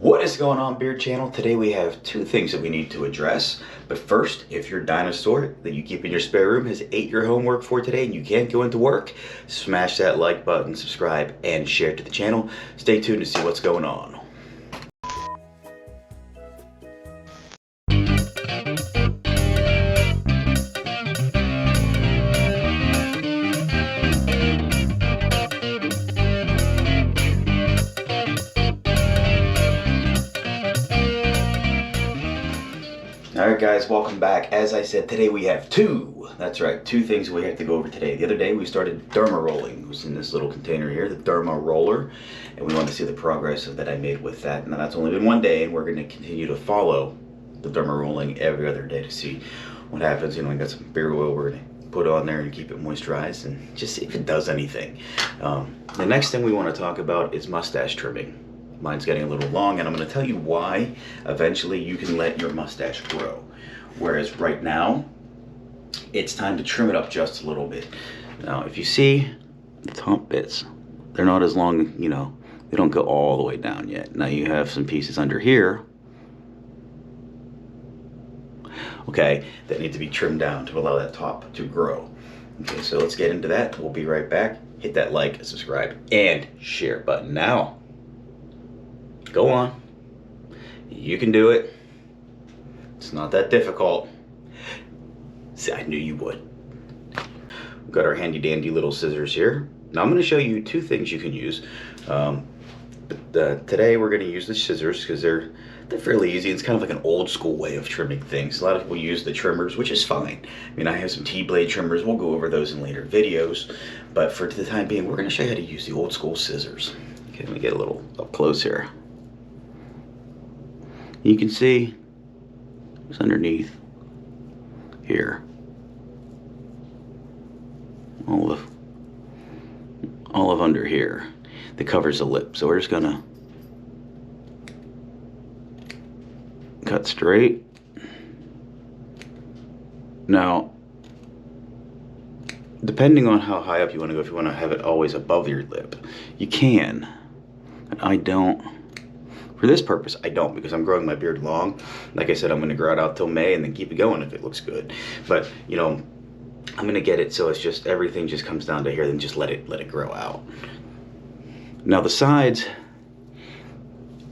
What is going on, Beard Channel? Today we have two things that we need to address. But first, if your dinosaur that you keep in your spare room has ate your homework for today and you can't go into work, smash that like button, subscribe, and share to the channel. Stay tuned to see what's going on. Alright guys, welcome back. As I said, today we have two things we have to go over today. The other day we started derma-rolling. It was in this little container here, the derma-roller, and we wanted to see the progress that I made with that. And that's only been one day, and we're going to continue to follow the derma-rolling every other day to see what happens. You know, I got some beard oil we're going to put on there and keep it moisturized and just see if it does anything. The next thing we want to talk about is mustache trimming. Mine's getting a little long, and I'm going to tell you why eventually you can let your mustache grow. Whereas right now, it's time to trim it up just a little bit. Now, if you see the top bits, they're not as long, you know, they don't go all the way down yet. Now you have some pieces under here, okay, that need to be trimmed down to allow that top to grow. Okay, so let's get into that. We'll be right back. Hit that like, subscribe, and share button now. Go on. You can do it. It's not that difficult. See, I knew you would. We've got our handy dandy little scissors here. Now I'm going to show you two things you can use. Today we're going to use the scissors because they're fairly easy. It's kind of like an old school way of trimming things. A lot of people use the trimmers, which is fine. I mean, I have some T-blade trimmers. We'll go over those in later videos. But for the time being, we're going to show you how to use the old school scissors. Okay, let me get a little up close here. You can see what's underneath here. All of under here that covers the lip. So we're just gonna cut straight. Now, depending on how high up you want to go, if you want to have it always above your lip, you can. And I don't. For this purpose, I don't, because I'm growing my beard long. Like I said, I'm going to grow it out till May and then keep it going if it looks good. But, you know, I'm going to get it so it's just, everything just comes down to here, then just let it grow out. Now the sides,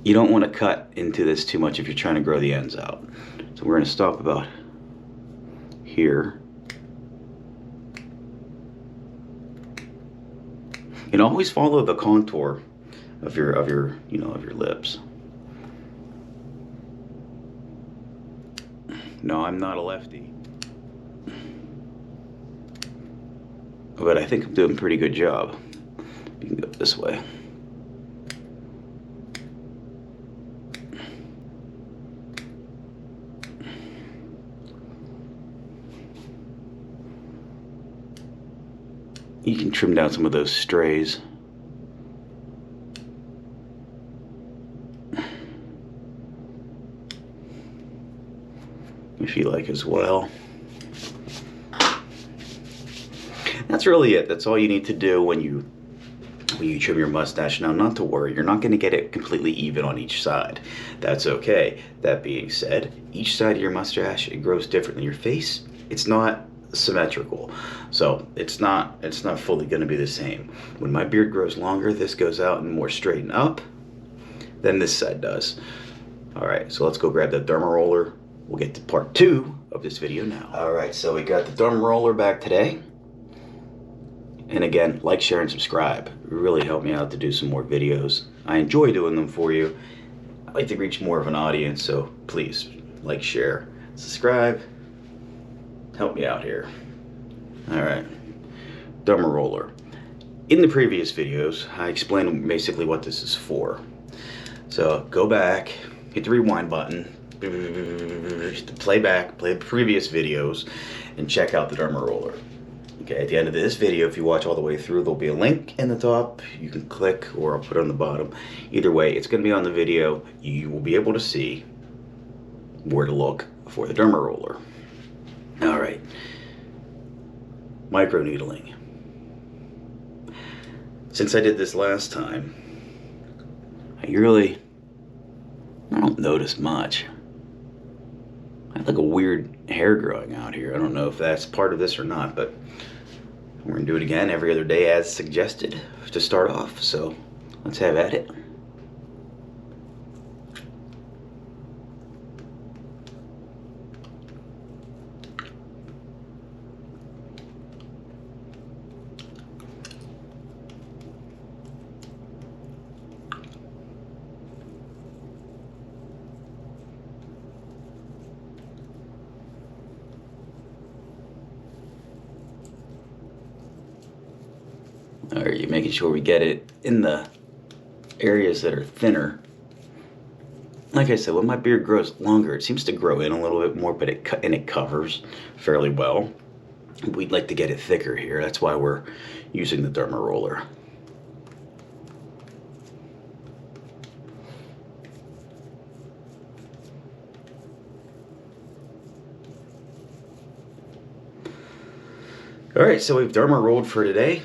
you don't want to cut into this too much if you're trying to grow the ends out. So we're going to stop about here. And always follow the contour of your lips. No, I'm not a lefty, but I think I'm doing a pretty good job. You can go this way. You can trim down some of those strays. If you like as well. That's really it. That's all you need to do when you trim your mustache. Now, not to worry, you're not going to get it completely even on each side. That's okay. That being said, each side of your mustache, it grows differently. Your face, it's not symmetrical, so it's not fully going to be the same. When my beard grows longer, this goes out and more straighten up than this side does. All right, so let's go grab the derma roller. We'll get to part 2 of this video now. All right, so we got the derma roller back today. And again, like, share, and subscribe. It really helped me out to do some more videos. I enjoy doing them for you. I like to reach more of an audience, so please like, share, subscribe. Help me out here. All right, derma roller. In the previous videos, I explained basically what this is for. So go back, hit the rewind button, play the previous videos, and check out the derma roller. Okay, at the end of this video, if you watch all the way through, there'll be a link in the top. You can click, or I'll put it on the bottom. Either way, it's going to be on the video. You will be able to see where to look for the derma roller. All right, micro needling. Since I did this last time, I really I don't notice much. I have like a weird hair growing out here. I don't know if that's part of this or not, but we're gonna do it again every other day as suggested to start off. So let's have at it. Alright, you're making sure we get it in the areas that are thinner. Like I said, when my beard grows longer, it seems to grow in a little bit more, but it covers fairly well. We'd like to get it thicker here. That's why we're using the derma-roller. Alright, so we've derma-rolled for today.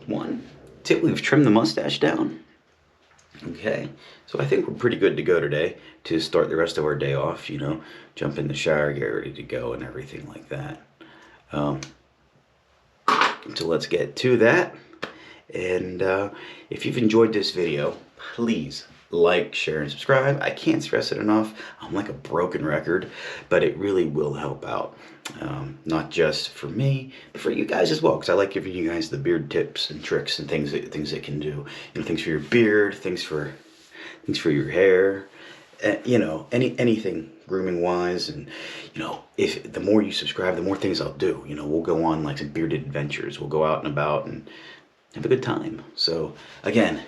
1, 2, we've trimmed the mustache down. Okay, so I think we're pretty good to go today to start the rest of our day off, you know, jump in the shower, get ready to go and everything like that. So let's get to that. And if you've enjoyed this video, please like, share, and subscribe. I can't stress it enough. I'm like a broken record, but it really will help out. Not just for me, but for you guys as well, because I like giving you guys the beard tips and tricks and things that can do. You know, things for your beard, things for your hair, you know, anything grooming wise. And you know, if the more you subscribe, the more things I'll do. You know, we'll go on like some bearded adventures. We'll go out and about and have a good time. So again,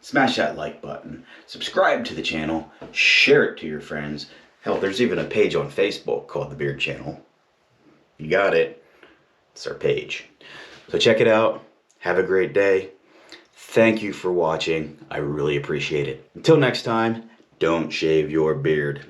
smash that like button, subscribe to the channel, share it to your friends. Hell, there's even a page on Facebook called The Beard Channel. You got it. It's our page. So check it out. Have a great day. Thank you for watching. I really appreciate it. Until next time, don't shave your beard.